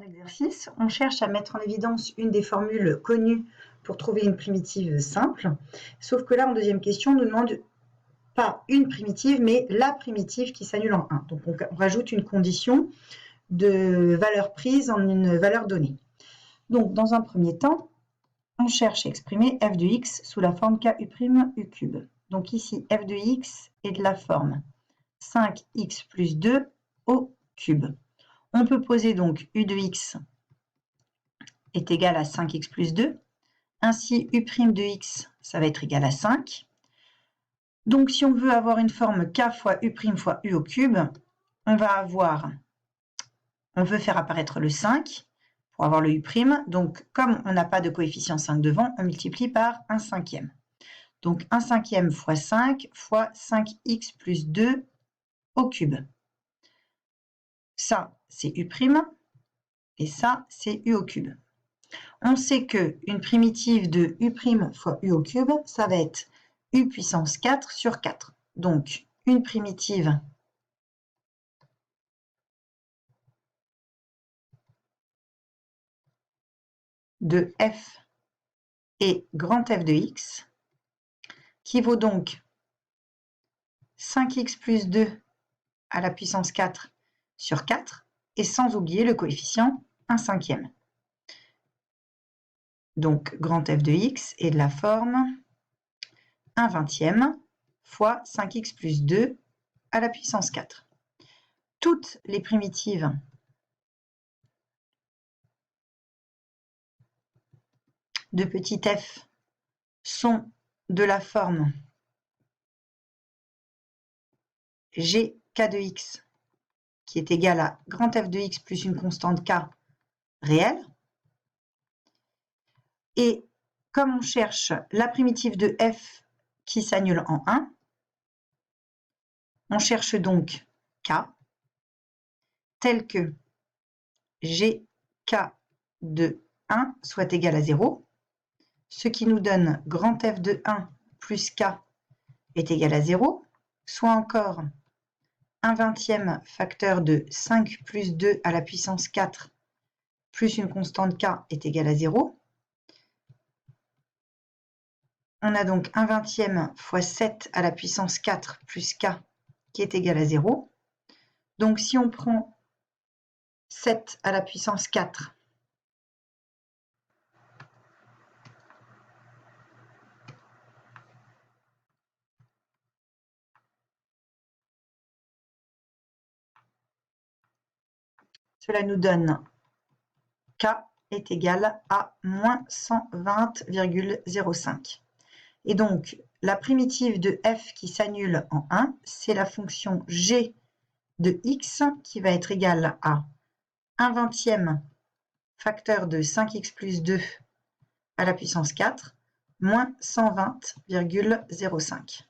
Exercice, on cherche à mettre en évidence une des formules connues pour trouver une primitive simple, sauf que là, en deuxième question, on nous demande pas une primitive, mais la primitive qui s'annule en 1. Donc, on rajoute une condition de valeur prise en une valeur donnée. Donc, dans un premier temps, on cherche à exprimer f de x sous la forme ku' u cube. Donc ici, f de x est de la forme 5x plus 2 au cube. On peut poser donc u de x est égal à 5x plus 2. Ainsi, u' de x, ça va être égal à 5. Donc, si on veut avoir une forme k fois u' fois u au cube, on veut faire apparaître le 5 pour avoir le u'. Donc, comme on n'a pas de coefficient 5 devant, on multiplie par 1 cinquième. Donc, 1 cinquième fois 5 fois 5x plus 2 au cube. Ça, c'est u'. Et ça, c'est u au cube. On sait qu'une primitive de u' fois u au cube, ça va être u puissance 4 sur 4. Donc, une primitive de f et grand F de x, qui vaut donc 5x plus 2 à la puissance 4 sur 4, et sans oublier le coefficient 1 cinquième. Donc, grand F de x est de la forme 1 vingtième fois 5x plus 2 à la puissance 4. Toutes les primitives de petit f sont de la forme g k de x qui est égal à grand F de x plus une constante k réelle. Et comme on cherche la primitive de f qui s'annule en 1, on cherche donc k tel que gk de 1 soit égal à 0, ce qui nous donne grand F de 1 plus k est égal à 0, soit encore 1 vingtième facteur de 5 plus 2 à la puissance 4 plus une constante k est égal à 0. On a donc 1 vingtième fois 7 à la puissance 4 plus k qui est égal à 0. Donc si on prend 7 à la puissance 4 cela nous donne k est égal à moins 120,05. Et donc, la primitive de f qui s'annule en 1, c'est la fonction g de x qui va être égale à 1 vingtième facteur de 5x plus 2 à la puissance 4, moins 120,05.